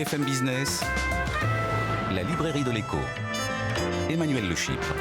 BFM Business, la librairie de l'écho. Emmanuel Le Chypre.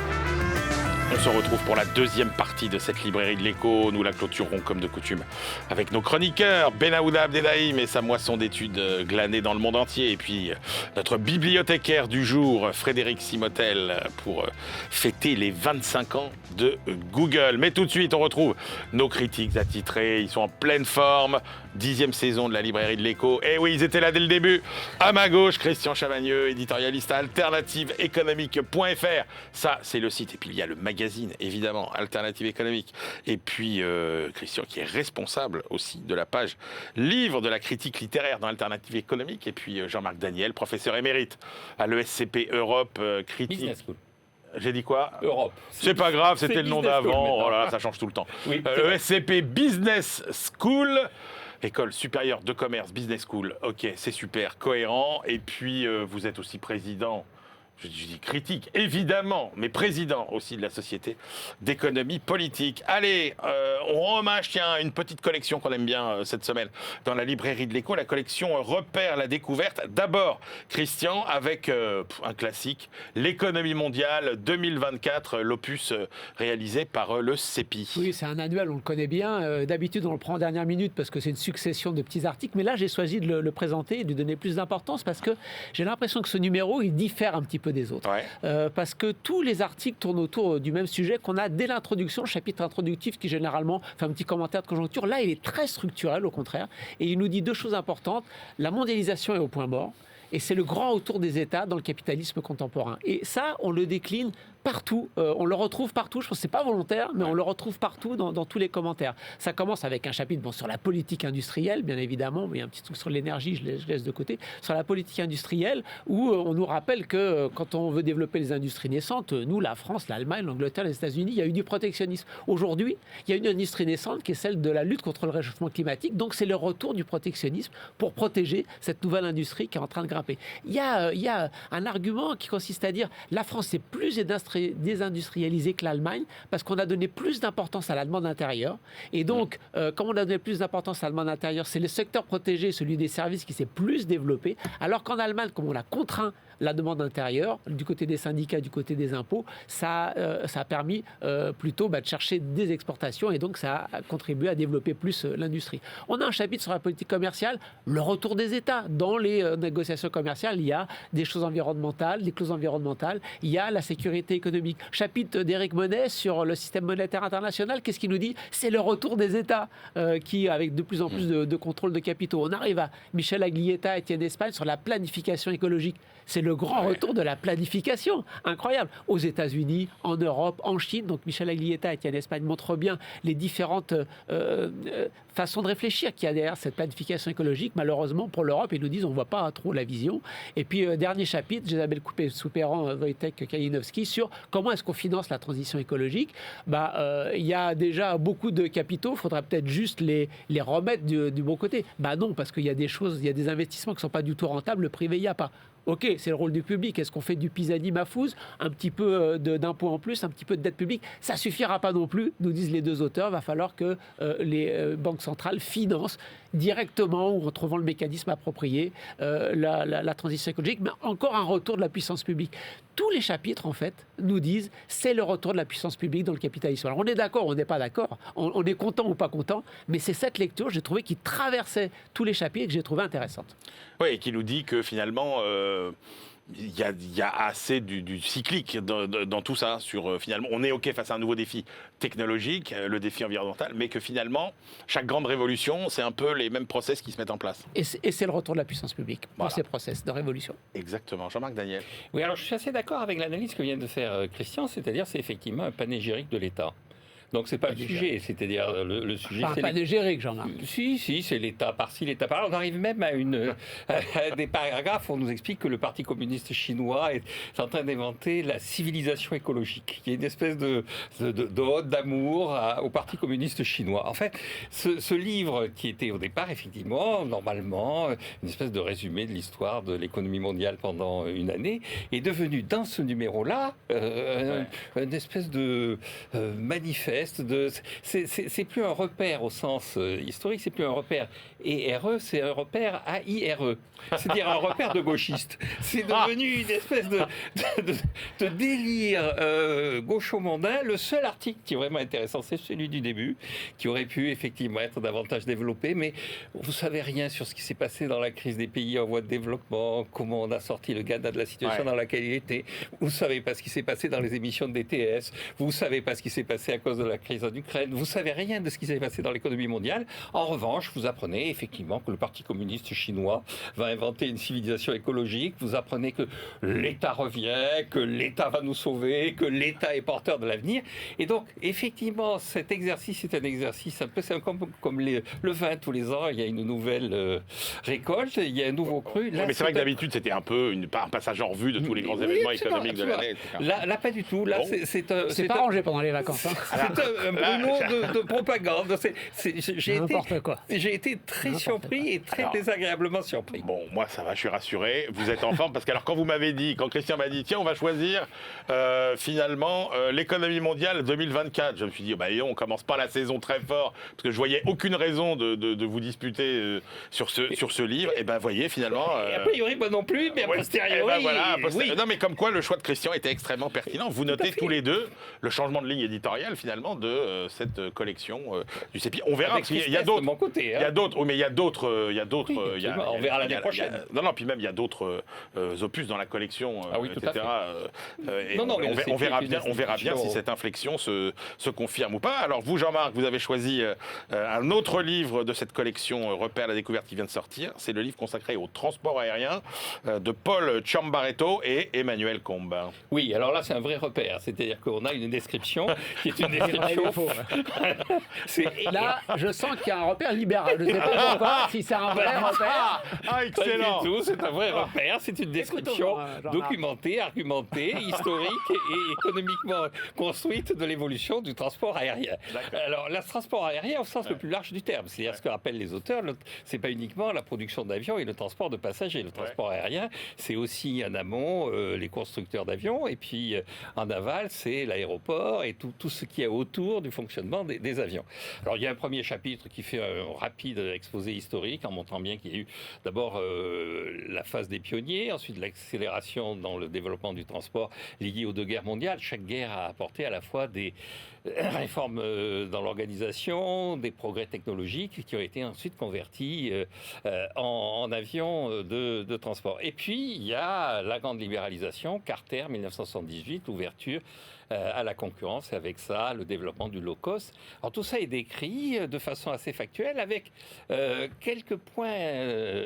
On se retrouve pour la deuxième partie de cette librairie de l'écho. Nous la clôturerons comme de coutume avec nos chroniqueurs Benaouda Abdelhaim et sa moisson d'études glanées dans le monde entier. Et puis notre bibliothécaire du jour, Frédéric Simotel, pour fêter les 25 ans de Google. Mais tout de suite, on retrouve nos critiques attitrés. Ils sont en pleine forme. 10e saison de la librairie de l'écho. Et oui, ils étaient là dès le début. À ma gauche, Christian Chavagneux, éditorialiste à alternativeéconomique.fr. Ça, c'est le site. Et puis, il y a le magazine, évidemment, Alternative Économique. Et puis, Christian, qui est responsable aussi de la page livre de la critique littéraire dans Alternative Économique. Et puis, Jean-Marc Daniel, professeur émérite à l'ESCP Europe, critique. Business School. J'ai dit quoi ? Europe. C'est pas grave, c'était le nom d'avant. Oh là, ça change tout le temps. Oui, ESCP Business School. École supérieure de commerce, business school, ok, c'est super, cohérent. Et puis, vous êtes aussi président, je dis critique, évidemment, mais président aussi de la Société d'économie politique. Allez, on rend hommage, tiens, à une petite collection qu'on aime bien cette semaine dans la librairie de l'écho, la collection Repère la découverte. D'abord, Christian, avec un classique, l'économie mondiale 2024, l'opus réalisé par le CEPI. Oui, c'est un annuel, on le connaît bien. D'habitude, on le prend en dernière minute parce que c'est une succession de petits articles. Mais là, j'ai choisi de le présenter et de lui donner plus d'importance parce que j'ai l'impression que ce numéro, il diffère un petit peu des autres. Ouais. Parce que tous les articles tournent autour du même sujet qu'on a dès l'introduction, le chapitre introductif qui généralement fait un petit commentaire de conjoncture. Là, il est très structurel, au contraire. Et il nous dit deux choses importantes. La mondialisation est au point mort. Et c'est le grand retour des États dans le capitalisme contemporain. Et ça, on le décline partout, on le retrouve partout, je pense que ce n'est pas volontaire, mais on le retrouve partout dans tous les commentaires. Ça commence avec un chapitre sur la politique industrielle, bien évidemment, mais il y a un petit truc sur l'énergie, je laisse de côté, sur la politique industrielle, où on nous rappelle que quand on veut développer les industries naissantes, nous, la France, l'Allemagne, l'Angleterre, les États-Unis, il y a eu du protectionnisme. Aujourd'hui, il y a une industrie naissante qui est celle de la lutte contre le réchauffement climatique, donc c'est le retour du protectionnisme pour protéger cette nouvelle industrie qui est en train de grimper. Il y a un argument qui consiste à dire la France est plus désindustrialisée que l'Allemagne parce qu'on a donné plus d'importance à la demande intérieure. Et donc, comme on a donné plus d'importance à la demande intérieure, c'est le secteur protégé, celui des services, qui s'est plus développé. Alors qu'en Allemagne, comme on a contraint la demande intérieure, du côté des syndicats, du côté des impôts, ça a permis plutôt de chercher des exportations et donc ça a contribué à développer plus l'industrie. On a un chapitre sur la politique commerciale, le retour des États. Dans les négociations commerciales, il y a des choses environnementales, des clauses environnementales, il y a la sécurité économique. Chapitre d'Éric Monet sur le système monétaire international, qu'est-ce qu'il nous dit ? C'est le retour des États qui, avec de plus en plus de contrôle de capitaux. On arrive à Michel Aglietta et Étienne Espagne sur la planification écologique. C'est le grand retour de la planification. Incroyable. Aux États-Unis, en Europe, en Chine. Donc Michel Aglietta et Étienne Espagne montrent bien les différentes façons de réfléchir qu'il y a derrière cette planification écologique. Malheureusement, pour l'Europe, ils nous disent on ne voit pas trop la vision. Et puis, dernier chapitre, Isabelle Coupé-Soupéran, Wojtek Kalinowski, sur comment est-ce qu'on finance la transition écologique. Il y a déjà beaucoup de capitaux. Il faudrait peut-être juste les remettre du bon côté. Non, parce qu'il y a des choses, il y a des investissements qui ne sont pas du tout rentables. Le privé, il n'y a pas. Ok, c'est le rôle du public. Est-ce qu'on fait du pisani-mafouze, un petit peu d'impôts en plus, un petit peu de dette publique ? Ça ne suffira pas non plus, nous disent les deux auteurs. Il va falloir que les banques centrales financent directement ou en trouvant le mécanisme approprié la transition écologique, mais encore un retour de la puissance publique. Tous les chapitres, en fait, nous disent c'est le retour de la puissance publique dans le capitalisme. Alors on est d'accord, on n'est pas d'accord, on est content ou pas content, mais c'est cette lecture, j'ai trouvé, qui traversait tous les chapitres et que j'ai trouvé intéressante. Oui, et qui nous dit que finalement, il y a assez du cyclique dans tout ça. Finalement, on est OK face à un nouveau défi technologique, le défi environnemental, mais que finalement, chaque grande révolution, c'est un peu les mêmes process qui se mettent en place. Et c'est le retour de la puissance publique pour ces process de révolution. Exactement. Jean-Marc Daniel. Oui, alors je suis assez d'accord avec l'analyse que vient de faire Christian, c'est-à-dire c'est effectivement un panégyrique de l'État. Donc c'est pas le sujet, c'est-à-dire le sujet. Pas un panégyrique, Jean-Marc. Si, c'est l'État par-ci, l'État par-là. On arrive même à des paragraphes où on nous explique que le Parti communiste chinois est en train d'inventer la civilisation écologique. Il y a une espèce de ode d'amour au Parti communiste chinois. En fait, ce livre qui était au départ, effectivement, normalement, une espèce de résumé de l'histoire de l'économie mondiale pendant une année, est devenu dans ce numéro-là une espèce de manifeste Est, c'est plus un repère au sens historique, c'est plus un repère ERE, c'est un repère AIRE, c'est-à-dire un repère de gauchistes. C'est devenu une espèce de délire gaucho-mondain. Le seul article qui est vraiment intéressant, c'est celui du début, qui aurait pu effectivement être davantage développé, mais vous savez rien sur ce qui s'est passé dans la crise des pays en voie de développement, comment on a sorti le Ghana de la situation dans laquelle il était. Vous savez pas ce qui s'est passé dans les émissions de DTS. Vous savez pas ce qui s'est passé à cause de la crise en Ukraine. Vous savez rien de ce qui s'est passé dans l'économie mondiale. En revanche, vous apprenez effectivement que le Parti communiste chinois va inventer une civilisation écologique. Vous apprenez que l'État revient, que l'État va nous sauver, que l'État est porteur de l'avenir. Et donc, effectivement, cet exercice est un exercice un peu, c'est comme le vin tous les ans. Il y a une nouvelle récolte, il y a un nouveau cru. Là, mais c'est vrai que d'habitude, c'était un peu un passage en revue de tous les grands événements économiques de l'année. Là, pas du tout. Là, c'est pas rangé pendant les vacances. Hein. C'est un brûlot de propagande. J'ai été très surpris et très désagréablement surpris. Bon, moi, ça va, je suis rassuré. Vous êtes en forme parce que, alors, quand Christian m'a dit, tiens, on va choisir finalement l'économie mondiale 2024, je me suis dit, on commence pas la saison très fort parce que je voyais aucune raison de vous disputer sur ce livre. Et voyez, finalement. Et a priori, moi non plus, mais a posteriori. Oui. Non, mais comme quoi, le choix de Christian était extrêmement pertinent. Vous notez tous les deux le changement de ligne éditoriale, finalement, de cette collection du CEPI. On verra, parce qu'il y a d'autres. De mon côté, il y a d'autres, mais il y a d'autres. On verra l'année prochaine. Non, puis même, il y a d'autres opus dans la collection, etc. On verra bien si cette inflexion se confirme ou pas. Alors, vous, Jean-Marc, vous avez choisi un autre livre de cette collection Repères à la découverte qui vient de sortir. C'est le livre consacré au transport aérien de Paul Ciambaretto et Emmanuel Combe. Oui, alors là, c'est un vrai repère. C'est-à-dire qu'on a une description qui est une description. Là, je sens qu'il y a un repère libéral. Je ne sais pas pourquoi, si c'est un vrai repère. Excellent. Pas du tout, c'est un vrai repère. C'est une description documentée, argumentée, historique et économiquement construite de l'évolution du transport aérien. Alors, le transport aérien au sens le plus large du terme. C'est-à-dire ce que rappellent les auteurs, c'est pas uniquement la production d'avions et le transport de passagers. Le transport aérien, c'est aussi en amont les constructeurs d'avions, et puis en aval, c'est l'aéroport et tout ce qui est autour du fonctionnement des avions. Alors, il y a un premier chapitre qui fait un rapide exposé historique en montrant bien qu'il y a eu d'abord la phase des pionniers, ensuite l'accélération dans le développement du transport lié aux deux guerres mondiales. Chaque guerre a apporté à la fois des réformes dans l'organisation, des progrès technologiques qui ont été ensuite convertis en avions de transport. Et puis, il y a la grande libéralisation, Carter, 1978, l'ouverture à la concurrence, et avec ça, le développement du low-cost. Alors, tout ça est décrit de façon assez factuelle, avec quelques points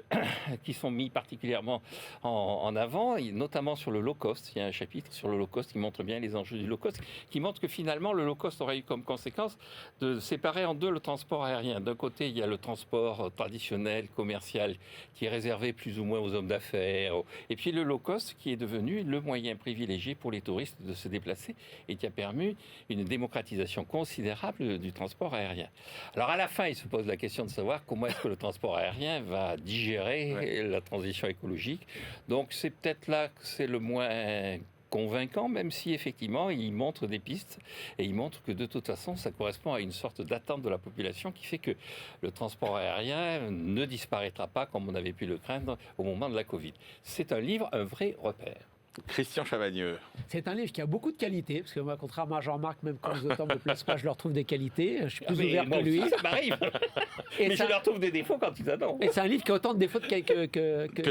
qui sont mis particulièrement en avant, et notamment sur le low-cost. Il y a un chapitre sur le low-cost qui montre bien les enjeux du low-cost, qui montre que finalement, le low-cost aurait eu comme conséquence de séparer en deux le transport aérien. D'un côté, il y a le transport traditionnel, commercial, qui est réservé plus ou moins aux hommes d'affaires, et puis le low-cost, qui est devenu le moyen privilégié pour les touristes de se déplacer, et qui a permis une démocratisation considérable du transport aérien. Alors à la fin, il se pose la question de savoir comment est-ce que le transport aérien va digérer la transition écologique. Donc c'est peut-être là que c'est le moins convaincant, même si effectivement il montre des pistes et il montre que de toute façon ça correspond à une sorte d'attente de la population qui fait que le transport aérien ne disparaîtra pas comme on avait pu le craindre au moment de la Covid. C'est un livre, un vrai repère. Christian Chavagneux. C'est un livre qui a beaucoup de qualités, parce que moi, contrairement à Jean-Marc, même quand les auteurs me plaisent pas, je leur trouve des qualités. Je suis plus ouvert que lui. Ça m'arrive. Mais je leur trouve des défauts quand ils adorent. Et c'est un livre qui a autant de défauts que de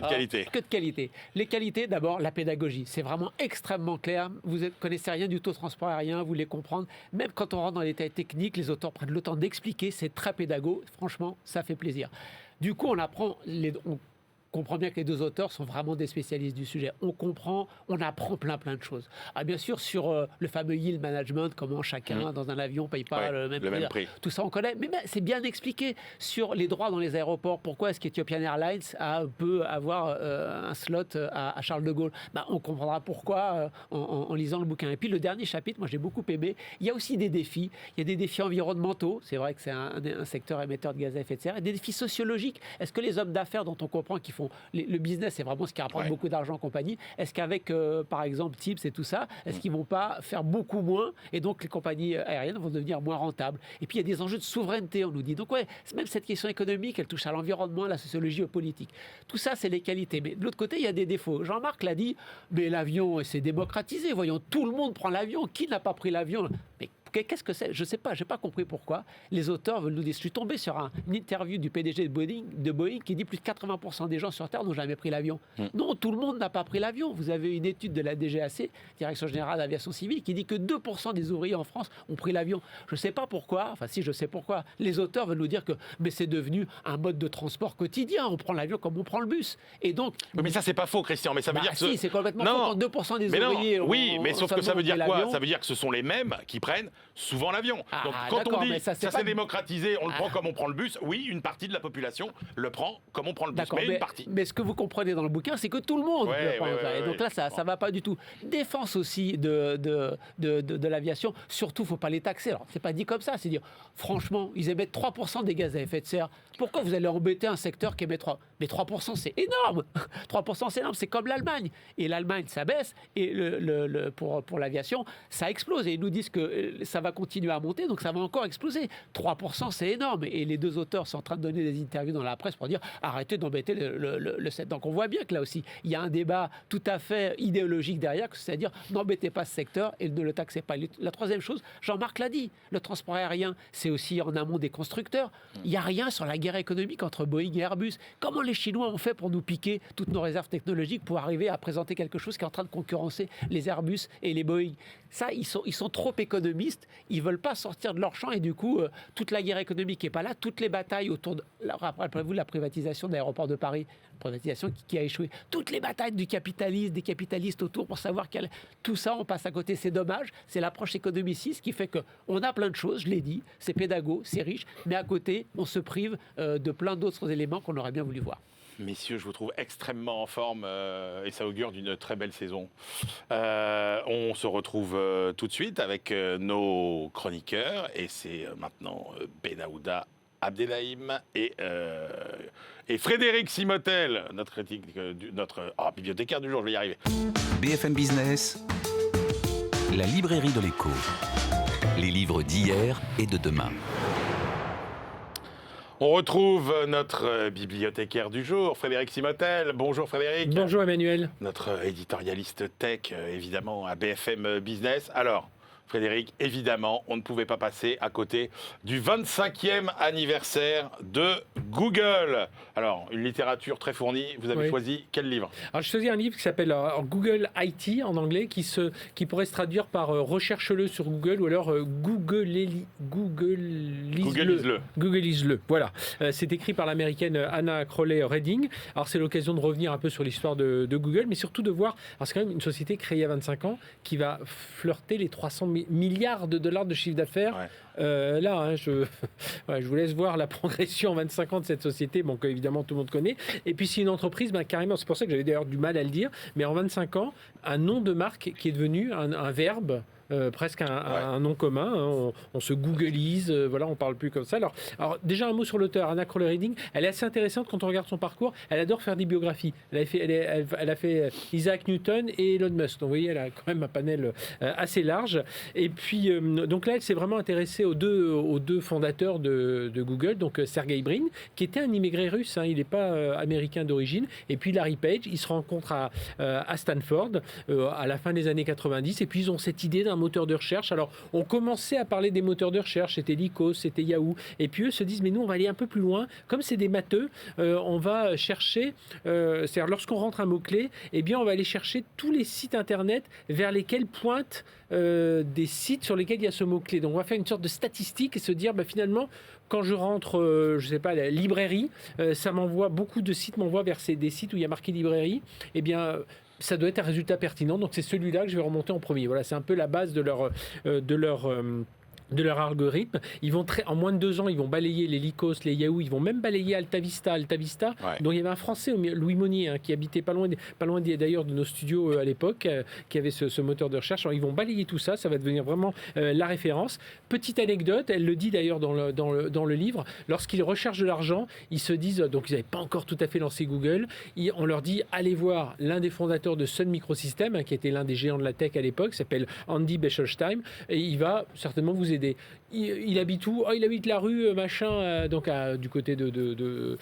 qualité. Que de qualité. Les qualités, d'abord, la pédagogie. C'est vraiment extrêmement clair. Vous ne connaissez rien du tout au transport aérien, vous voulez comprendre. Même quand on rentre dans les détails techniques, les auteurs prennent le temps d'expliquer. C'est très pédago. Franchement, ça fait plaisir. Du coup, on comprend bien que les deux auteurs sont vraiment des spécialistes du sujet. On apprend plein de choses. Ah, bien sûr, sur le fameux yield management, comment chacun dans un avion ne paye pas le même prix. Tout ça, on connaît. Mais c'est bien expliqué sur les droits dans les aéroports. Pourquoi est-ce qu'Ethiopian Airlines peut avoir un slot à Charles de Gaulle? On comprendra pourquoi en lisant le bouquin. Et puis, le dernier chapitre, moi, j'ai beaucoup aimé. Il y a aussi des défis. Il y a des défis environnementaux. C'est vrai que c'est un secteur émetteur de gaz à effet de serre. Et des défis sociologiques. Est-ce que les hommes d'affaires dont on comprend qu'il faut font. Le business, c'est vraiment ce qui rapporte beaucoup d'argent en compagnie. Est-ce qu'avec, par exemple, Tips et tout ça, est-ce qu'ils vont pas faire beaucoup moins et donc les compagnies aériennes vont devenir moins rentables? Et puis il y a des enjeux de souveraineté, on nous dit. Donc même cette question économique, elle touche à l'environnement, à la sociologie, aux politiques. Tout ça, c'est les qualités. Mais de l'autre côté, il y a des défauts. Jean-Marc l'a dit, mais l'avion, c'est démocratisé. Voyons, tout le monde prend l'avion. Qui n'a pas pris l'avion? Mais qu'est-ce que c'est? Je ne sais pas, je n'ai pas compris pourquoi. Les auteurs veulent nous dire. Je suis tombé sur une interview du PDG de Boeing qui dit plus de 80% des gens sur Terre n'ont jamais pris l'avion. Non, tout le monde n'a pas pris l'avion. Vous avez une étude de la DGAC, Direction Générale d'Aviation Civile, qui dit que 2% des ouvriers en France ont pris l'avion. Je ne sais pas pourquoi, enfin si, je sais pourquoi. Les auteurs veulent nous dire que mais c'est devenu un mode de transport quotidien. On prend l'avion comme on prend le bus. Et donc... Oui, mais ça, c'est pas faux, Christian. Mais ça veut dire que... Si, c'est complètement faux quand 2% des ouvriers oui, mais sauf que ça veut dire quoi? l'avion. Ça veut dire que ce sont les mêmes qui prennent souvent l'avion. Donc quand on dit ça pas... s'est démocratisé, on le prend comme on prend le bus, oui, une partie de la population le prend comme on prend le bus, mais une partie. Mais ce que vous comprenez dans le bouquin, c'est que tout le monde le prend. Et donc là, ça ne va pas du tout. Défense aussi de l'aviation, surtout, il ne faut pas les taxer. Alors, ce n'est pas dit comme ça, c'est dire, franchement, ils émettent 3% des gaz à effet de serre. Pourquoi vous allez embêter un secteur qui émet 3%? Mais 3%, c'est énorme. 3%, c'est énorme. C'est comme l'Allemagne. Et l'Allemagne, ça baisse. Et pour l'aviation, ça explose. Et ils nous disent que ça va continuer à monter, donc ça va encore exploser. 3%, c'est énorme. Et les deux auteurs sont en train de donner des interviews dans la presse pour dire arrêtez d'embêter le secteur. Donc on voit bien que là aussi, il y a un débat tout à fait idéologique derrière, c'est-à-dire n'embêtez pas ce secteur et ne le taxez pas. La troisième chose, Jean-Marc l'a dit, le transport aérien, c'est aussi en amont des constructeurs. Il n'y a rien sur la guerre économique entre Boeing et Airbus. Comment les Chinois ont fait pour nous piquer toutes nos réserves technologiques pour arriver à présenter quelque chose qui est en train de concurrencer les Airbus et les Boeing? Ça, ils sont trop économistes, ils ne veulent pas sortir de leur champ et du coup, toute la guerre économique n'est pas là, toutes les batailles autour de... Rappelez-vous la privatisation de l'aéroport de Paris, privatisation qui a échoué. Toutes les batailles du capitalisme, des capitalistes autour pour savoir tout ça, on passe à côté, c'est dommage. C'est l'approche économiciste qui fait qu'on a plein de choses, je l'ai dit, c'est pédago, c'est riche, mais à côté, on se prive de plein d'autres éléments qu'on aurait bien voulu voir. Messieurs, je vous trouve extrêmement en forme et ça augure d'une très belle saison. On se retrouve tout de suite avec nos chroniqueurs et c'est maintenant Benahouda Abdelhaim et Frédéric Simotel, notre critique, notre bibliothécaire du jour, je vais y arriver. BFM Business, la librairie de l'écho. Les livres d'hier et de demain. On retrouve notre bibliothécaire du jour, Frédéric Simotel. Bonjour Frédéric. Bonjour Emmanuel. Notre éditorialiste tech, évidemment, à BFM Business. Alors, Frédéric, évidemment, on ne pouvait pas passer à côté du 25e anniversaire de Google. Alors, une littérature très fournie. Vous avez choisi quel livre? Alors, je choisis un livre qui s'appelle Google IT en anglais, qui pourrait se traduire par recherche-le sur Google ou alors Google-lise-le. Voilà. C'est écrit par l'américaine Anna Crowley Redding. Alors, c'est l'occasion de revenir un peu sur l'histoire de Google, mais surtout de voir. Alors, c'est quand même une société créée il y a 25 ans qui va flirter les 300 milliards de dollars de chiffre d'affaires. Je vous laisse voir la progression en 25 ans de cette société, que évidemment tout le monde connaît. Et puis c'est une entreprise, carrément, c'est pour ça que j'avais d'ailleurs du mal à le dire, mais en 25 ans, un nom de marque qui est devenu un verbe. Presque un nom commun, hein. On se googlise, on parle plus comme ça. Alors déjà un mot sur l'auteur, Anna Crowley Redding. Elle est assez intéressante quand on regarde son parcours. Elle adore faire des biographies. Elle a fait Isaac Newton et Elon Musk. Donc vous voyez, elle a quand même un panel assez large. Et puis donc là, elle s'est vraiment intéressée aux deux fondateurs de Google, donc Sergey Brin, qui était un immigré russe. Hein, il n'est pas américain d'origine. Et puis Larry Page, ils se rencontrent à Stanford à la fin des années 90. Et puis ils ont cette idée d'un moteur de recherche. Alors, on commençait à parler des moteurs de recherche, c'était Lycos, c'était Yahoo, et puis eux se disent, mais nous, on va aller un peu plus loin. Comme c'est des matheux, on va chercher, c'est-à-dire lorsqu'on rentre un mot-clé, eh bien, on va aller chercher tous les sites Internet vers lesquels pointent des sites sur lesquels il y a ce mot-clé. Donc, on va faire une sorte de statistique et se dire, finalement, quand je rentre, la librairie, ça m'envoie, beaucoup de sites m'envoient vers des sites où il y a marqué librairie, eh bien, ça doit être un résultat pertinent. Donc, c'est celui-là que je vais remonter en premier. Voilà, c'est un peu la base de leur de leur algorithme. Ils vont en moins de 2 ans, ils vont balayer les Lycos, les Yahoo, ils vont même balayer Altavista. Ouais. Donc il y avait un Français, Louis Monnier, qui habitait pas loin d'ailleurs de nos studios à l'époque, qui avait ce moteur de recherche. Alors, ils vont balayer tout ça, ça va devenir vraiment la référence. Petite anecdote, elle le dit d'ailleurs dans le livre, lorsqu'ils recherchent de l'argent, ils se disent, donc ils n'avaient pas encore tout à fait lancé Google, on leur dit, allez voir l'un des fondateurs de Sun Microsystems, qui était l'un des géants de la tech à l'époque, qui s'appelle Andy Bechtolsheim, et il va certainement vous aider. Il habite où? Il habite la rue machin, donc du côté de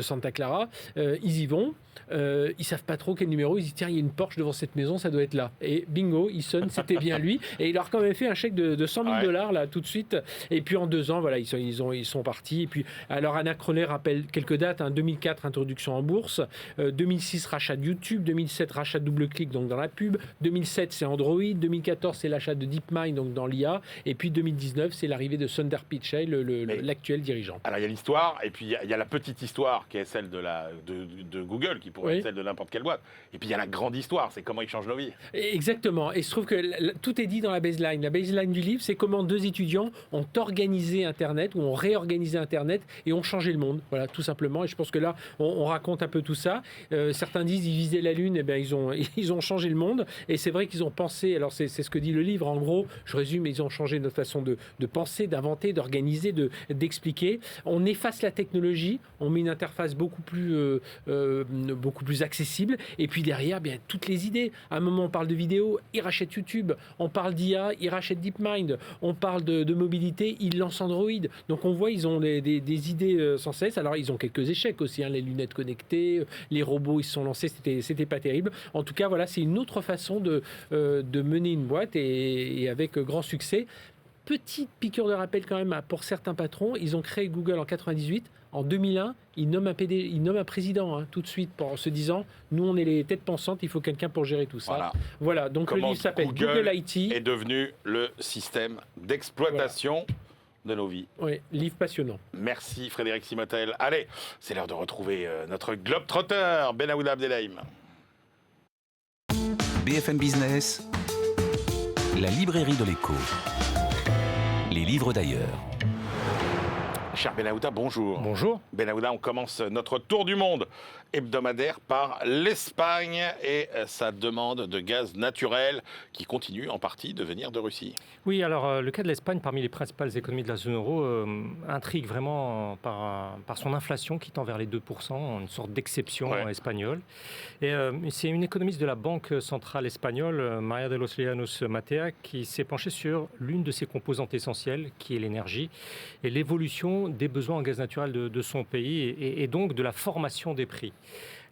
Santa Clara. Ils y vont. Ils savent pas trop quel numéro. Ils disent tiens, il y a une Porsche devant cette maison, ça doit être là. Et bingo, il sonne, c'était bien lui. Et il leur a quand même fait un chèque de $100 000 là tout de suite. Et puis en 2 ans, voilà, ils sont partis. Et puis alors Anna Kroller rappelle quelques dates. 2004, introduction en bourse. 2006, rachat de YouTube. 2007, rachat de DoubleClick, donc dans la pub. 2007, c'est Android. 2014, c'est l'achat de DeepMind, donc dans l'IA. Et puis 2019, c'est l'arrivée de Sundar Pichai, l'actuel dirigeant. Alors il y a l'histoire, et puis il y a la petite histoire qui est celle de Google, qui pourrait être celle de n'importe quelle boîte. Et puis il y a la grande histoire, c'est comment ils changent nos vies. Exactement. Et je trouve que tout est dit dans la baseline. La baseline du livre, c'est comment 2 étudiants ont organisé Internet, ou ont réorganisé Internet, et ont changé le monde. Voilà, tout simplement. Et je pense que là, on raconte un peu tout ça. Certains disent ils visaient la Lune, et bien ils ont changé le monde. Et c'est vrai qu'ils ont pensé, alors c'est ce que dit le livre, en gros, je résume, ils ont changé notre façon de penser, d'inventer, d'organiser, d'expliquer. On efface la technologie, on met une interface beaucoup plus accessible, et puis derrière, bien, toutes les idées. À un moment, on parle de vidéo, ils rachètent YouTube. On parle d'IA, ils rachètent DeepMind. On parle de mobilité, ils lancent Android. Donc on voit, ils ont des idées sans cesse. Alors ils ont quelques échecs aussi, les lunettes connectées, les robots, ils se sont lancés, c'était pas terrible. En tout cas, voilà, c'est une autre façon de mener une boîte, et avec grand succès. Petite piqûre de rappel quand même pour certains patrons, ils ont créé Google en 98. En 2001, ils nomment un président tout de suite, en se disant nous on est les têtes pensantes, il faut quelqu'un pour gérer tout ça. Voilà, donc comment le livre s'appelle Google IT. Est devenu le système d'exploitation de nos vies. Oui, livre passionnant. Merci Frédéric Simotel. Allez, c'est l'heure de retrouver notre globe-trotteur, Benaouda Abdelhaim. BFM Business, la librairie de l'écho. Les livres d'ailleurs. Cher Benaouda, bonjour. Bonjour. Benaouda, on commence notre tour du monde hebdomadaire par l'Espagne et sa demande de gaz naturel qui continue en partie de venir de Russie. Oui, alors le cas de l'Espagne, parmi les principales économies de la zone euro, intrigue vraiment par son inflation qui tend vers les 2%, une sorte d'exception espagnole. Et c'est une économiste de la Banque centrale espagnole, María de los Llanos Matea, qui s'est penchée sur l'une de ses composantes essentielles, qui est l'énergie, et l'évolution des besoins en gaz naturel de son pays, et donc de la formation des prix.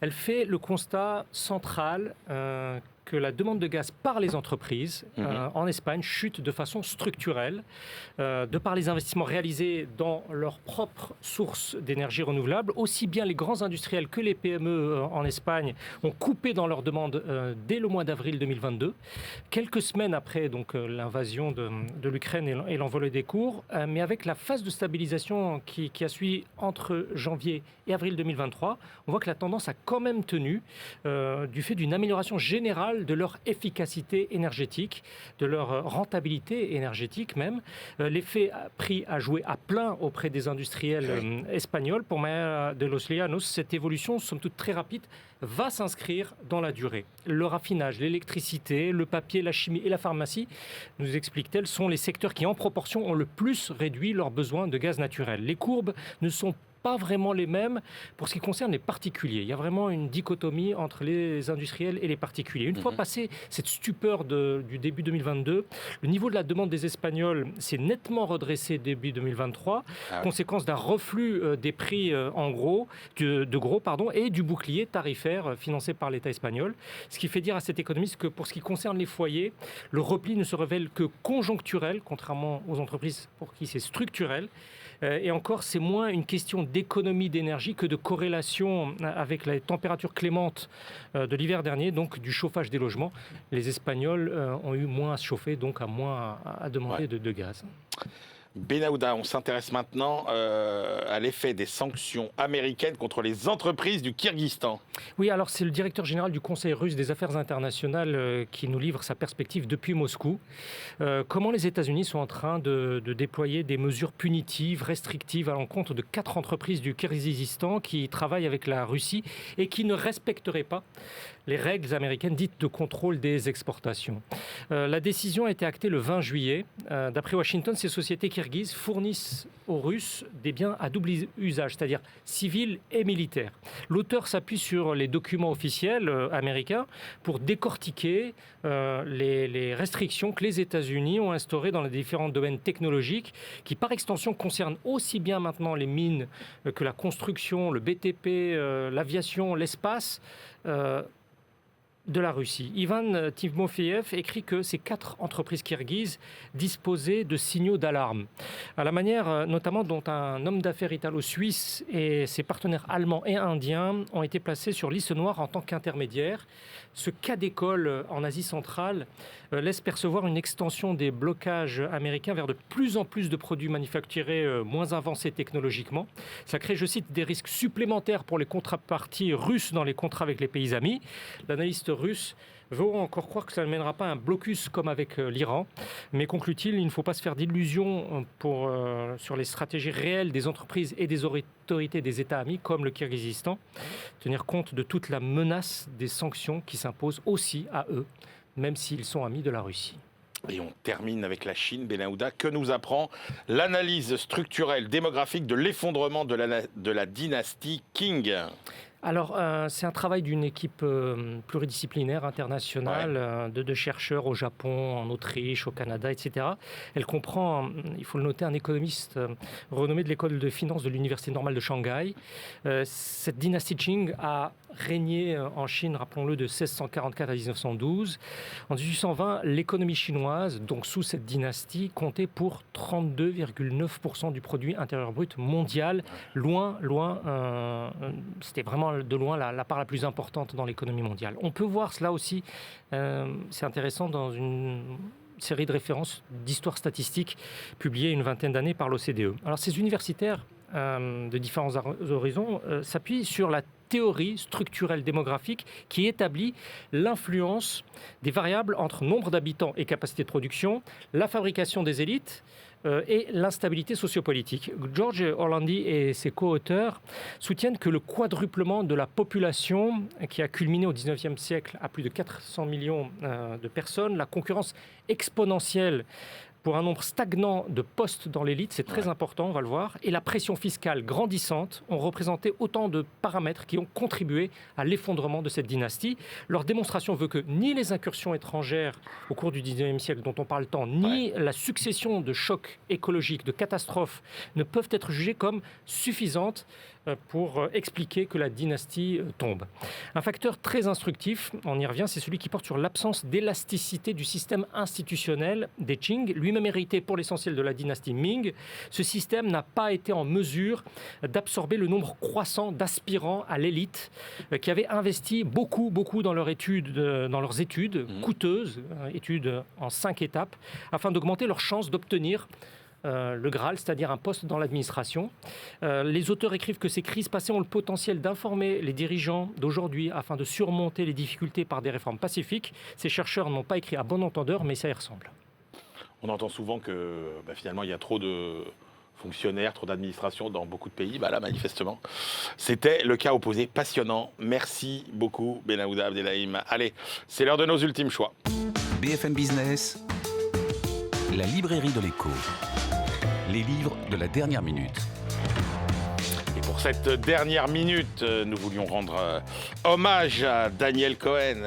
Elle fait le constat central que la demande de gaz par les entreprises en Espagne chute de façon structurelle, de par les investissements réalisés dans leurs propres sources d'énergie renouvelable. Aussi bien les grands industriels que les PME en Espagne ont coupé dans leur demande dès le mois d'avril 2022, quelques semaines après l'invasion de l'Ukraine et l'envolée des cours, mais avec la phase de stabilisation qui a suivi entre janvier et avril 2023, on voit que la tendance a quand même tenu du fait d'une amélioration générale de leur efficacité énergétique, de leur rentabilité énergétique même. L'effet prix a joué à plein auprès des industriels espagnols. Pour María de los Llanos, cette évolution, somme toute très rapide, va s'inscrire dans la durée. Le raffinage, l'électricité, le papier, la chimie et la pharmacie, nous explique-t-elle, sont les secteurs qui en proportion ont le plus réduit leurs besoins de gaz naturel. Les courbes ne sont pas vraiment les mêmes pour ce qui concerne les particuliers. Il y a vraiment une dichotomie entre les industriels et les particuliers. Une fois passé cette stupeur du début 2022, le niveau de la demande des Espagnols s'est nettement redressé début 2023, conséquence d'un reflux des prix de gros et du bouclier tarifaire financé par l'État espagnol. Ce qui fait dire à cet économiste que pour ce qui concerne les foyers, le repli ne se révèle que conjoncturel, contrairement aux entreprises pour qui c'est structurel. Et encore, c'est moins une question d'économie d'énergie que de corrélation avec les températures clémentes de l'hiver dernier, donc du chauffage des logements. Les Espagnols ont eu moins à se chauffer, donc moins à demander de gaz. Benahouda, on s'intéresse maintenant à l'effet des sanctions américaines contre les entreprises du Kirghizistan. Oui, alors c'est le directeur général du Conseil russe des affaires internationales qui nous livre sa perspective depuis Moscou. Comment les États-Unis sont en train de déployer des mesures punitives, restrictives à l'encontre de 4 entreprises du Kirghizistan qui travaillent avec la Russie et qui ne respecteraient pas les règles américaines dites de contrôle des exportations. La décision a été actée le 20 juillet. D'après Washington, ces sociétés kirghizes fournissent aux Russes des biens à double usage, c'est-à-dire civils et militaires. L'auteur s'appuie sur les documents officiels américains pour décortiquer les restrictions que les États-Unis ont instaurées dans les différents domaines technologiques qui, par extension, concernent aussi bien maintenant les mines que la construction, le BTP, l'aviation, l'espace, de la Russie. Ivan Timofeyev écrit que ces 4 entreprises kirghizes disposaient de signaux d'alarme, à la manière notamment dont un homme d'affaires italo-suisse et ses partenaires allemands et indiens ont été placés sur liste noire en tant qu'intermédiaires. Ce cas d'école en Asie centrale laisse percevoir une extension des blocages américains vers de plus en plus de produits manufacturés moins avancés technologiquement. Ça crée, je cite, des risques supplémentaires pour les contreparties russes dans les contrats avec les pays amis. L'analyste russe veut encore croire que ça ne mènera pas à un blocus comme avec l'Iran. Mais conclut-il, il ne faut pas se faire d'illusions sur les stratégies réelles des entreprises et des autorités des États amis comme le Kirghizistan. Tenir compte de toute la menace des sanctions qui s'imposent aussi à eux, même s'ils sont amis de la Russie. Et on termine avec la Chine, Benahouda. Que nous apprend l'analyse structurelle démographique de l'effondrement de la dynastie Qing ? Alors, c'est un travail d'une équipe pluridisciplinaire internationale de chercheurs au Japon, en Autriche, au Canada, etc. Elle comprend, il faut le noter, un économiste renommé de l'école de finance de l'Université normale de Shanghai. Cette dynastie Qing a régné en Chine, rappelons-le, de 1644 à 1912. En 1820, l'économie chinoise, donc sous cette dynastie, comptait pour 32,9% du produit intérieur brut mondial. Loin, c'était vraiment de loin la part la plus importante dans l'économie mondiale. On peut voir cela aussi, c'est intéressant, dans une série de références d'histoire statistique publiée une vingtaine d'années par l'OCDE. Alors ces universitaires de différents horizons s'appuient sur la théorie structurelle démographique qui établit l'influence des variables entre nombre d'habitants et capacité de production, la fabrication des élites et l'instabilité sociopolitique. George Orlandi et ses co-auteurs soutiennent que le quadruplement de la population qui a culminé au XIXe siècle à plus de 400 millions de personnes, la concurrence exponentielle pour un nombre stagnant de postes dans l'élite, c'est très important, on va le voir, et la pression fiscale grandissante ont représenté autant de paramètres qui ont contribué à l'effondrement de cette dynastie. Leur démonstration veut que ni les incursions étrangères au cours du XIXe siècle dont on parle tant, ni la succession de chocs écologiques, de catastrophes, ne peuvent être jugées comme suffisantes pour expliquer que la dynastie tombe. Un facteur très instructif, on y revient, c'est celui qui porte sur l'absence d'élasticité du système institutionnel des Qing, lui-même hérité pour l'essentiel de la dynastie Ming. Ce système n'a pas été en mesure d'absorber le nombre croissant d'aspirants à l'élite qui avaient investi beaucoup dans leurs études coûteuses, études en 5 étapes, afin d'augmenter leurs chances d'obtenir le Graal, c'est-à-dire un poste dans l'administration. Les auteurs écrivent que ces crises passées ont le potentiel d'informer les dirigeants d'aujourd'hui afin de surmonter les difficultés par des réformes pacifiques. Ces chercheurs n'ont pas écrit à bon entendeur, mais ça y ressemble. On entend souvent que finalement il y a trop de fonctionnaires, trop d'administration dans beaucoup de pays. Là, manifestement, c'était le cas opposé. Passionnant. Merci beaucoup, Benahouda Abdelhaim. Allez, c'est l'heure de nos ultimes choix. BFM Business, la librairie de l'écho. Les livres de la dernière minute. Et pour cette dernière minute, nous voulions rendre hommage à Daniel Cohen,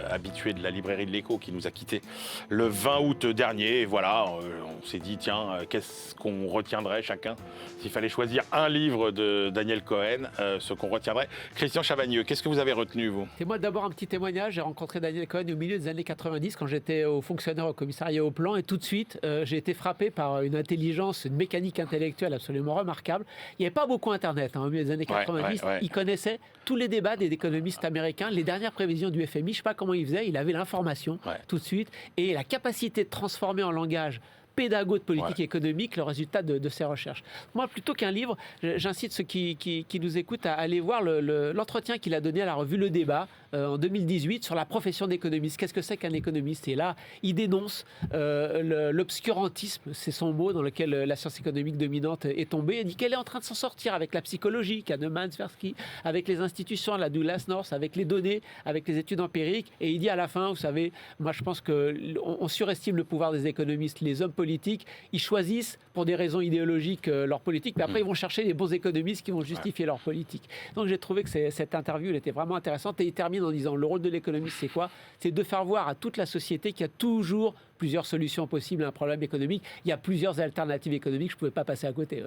habitué de la librairie de l'Écho, qui nous a quittés le 20 août dernier. Et voilà, on s'est dit, tiens, qu'est-ce qu'on retiendrait chacun s'il fallait choisir un livre de Daniel Cohen, ce qu'on retiendrait. Christian Chavagneux, qu'est-ce que vous avez retenu, vous ? C'est moi d'abord un petit témoignage. J'ai rencontré Daniel Cohen au milieu des années 90 quand j'étais au fonctionnaire au commissariat au plan et tout de suite, j'ai été frappé par une intelligence, une mécanique intellectuelle absolument remarquable. Il n'y avait pas beaucoup Internet au milieu des années 90. Il connaissait tous les débats des économistes américains, les dernières prévisions du FMI. Je ne sais pas comment il faisait. Il avait l'information tout de suite et la capacité de transformer en langage pédago de politique économique, le résultat de ces recherches. Moi, plutôt qu'un livre, j'incite ceux qui nous écoutent à aller voir l'entretien qu'il a donné à la revue Le Débat en 2018 sur la profession d'économiste. Qu'est-ce que c'est qu'un économiste? Et là, il dénonce l'obscurantisme, c'est son mot, dans lequel la science économique dominante est tombée. Il dit qu'elle est en train de s'en sortir avec la psychologie, Kahneman, Tversky, avec les institutions, la Douglas North, avec les données, avec les études empiriques. Et il dit à la fin, vous savez, moi je pense qu'on surestime le pouvoir des économistes. Les hommes politiques, ils choisissent pour des raisons idéologiques leur politique, mais après ils vont chercher les bons économistes qui vont justifier leur politique. Donc j'ai trouvé que cette interview elle était vraiment intéressante et il termine en disant le rôle de l'économiste c'est quoi? C'est de faire voir à toute la société qu'il y a toujours plusieurs solutions possibles à un problème économique. Il y a plusieurs alternatives économiques, je ne pouvais pas passer à côté.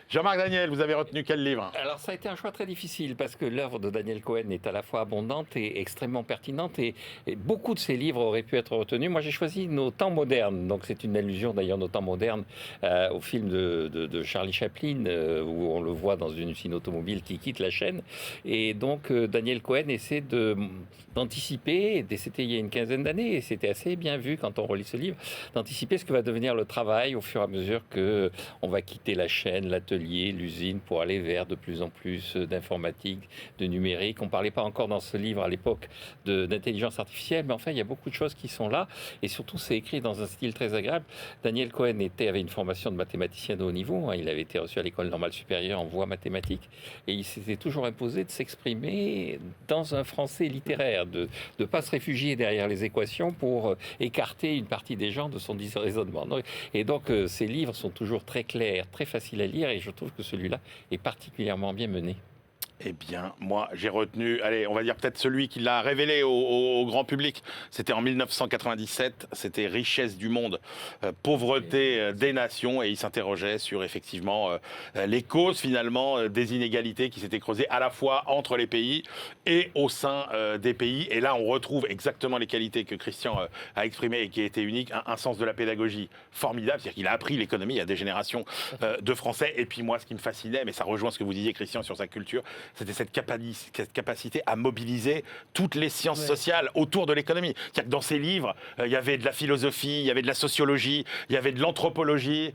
Jean-Marc Daniel, vous avez retenu quel livre? Alors ça a été un choix très difficile parce que l'œuvre de Daniel Cohen est à la fois abondante et extrêmement pertinente et beaucoup de ses livres auraient pu être retenus. Moi j'ai choisi Nos temps modernes, donc c'est une allusion d'ailleurs Nos temps modernes au film de Charlie Chaplin où on le voit dans une usine automobile qui quitte la chaîne et donc Daniel Cohen essaie d'anticiper, c'était il y a une quinzaine d'années et c'était assez bien vu quand on relit ce livre, d'anticiper ce que va devenir le travail au fur et à mesure qu'on va quitter la chaîne, l'atelier, l'usine pour aller vers de plus en plus d'informatique, de numérique. On ne parlait pas encore dans ce livre à l'époque d'intelligence artificielle, mais enfin il y a beaucoup de choses qui sont là et surtout c'est écrit dans un style très agréable. Daniel Cohen avait une formation de mathématicien de haut niveau, il avait été reçu à l'école normale supérieure en voie mathématique et il s'était toujours imposé de s'exprimer dans un français littéraire, de ne pas se réfugier derrière les équations pour écarter une partie des gens de son raisonnement. Et donc, ces livres sont toujours très clairs, très faciles à lire, et je trouve que celui-là est particulièrement bien mené. Eh bien, moi, j'ai retenu, allez, on va dire peut-être celui qui l'a révélé au grand public. C'était en 1997, c'était Richesse du monde, pauvreté des nations, et il s'interrogeait sur effectivement les causes finalement des inégalités qui s'étaient creusées à la fois entre les pays et au sein des pays. Et là, on retrouve exactement les qualités que Christian a exprimées et qui étaient uniques, un sens de la pédagogie formidable, c'est-à-dire qu'il a appris l'économie à des générations de Français. Et puis moi, ce qui me fascinait, mais ça rejoint ce que vous disiez, Christian, sur sa culture, c'était cette capacité à mobiliser toutes les sciences sociales autour de l'économie. C'est-à-dire que dans ses livres, il y avait de la philosophie, il y avait de la sociologie, il y avait de l'anthropologie.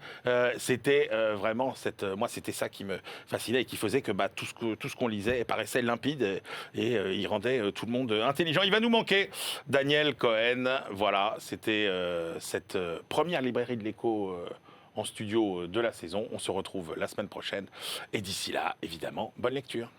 C'était vraiment moi, c'était ça qui me fascinait et qui faisait que tout ce qu'on lisait paraissait limpide et il rendait tout le monde intelligent. Il va nous manquer, Daniel Cohen. Voilà, c'était cette première librairie de l'écho en studio de la saison. On se retrouve la semaine prochaine. Et d'ici là, évidemment, bonne lecture.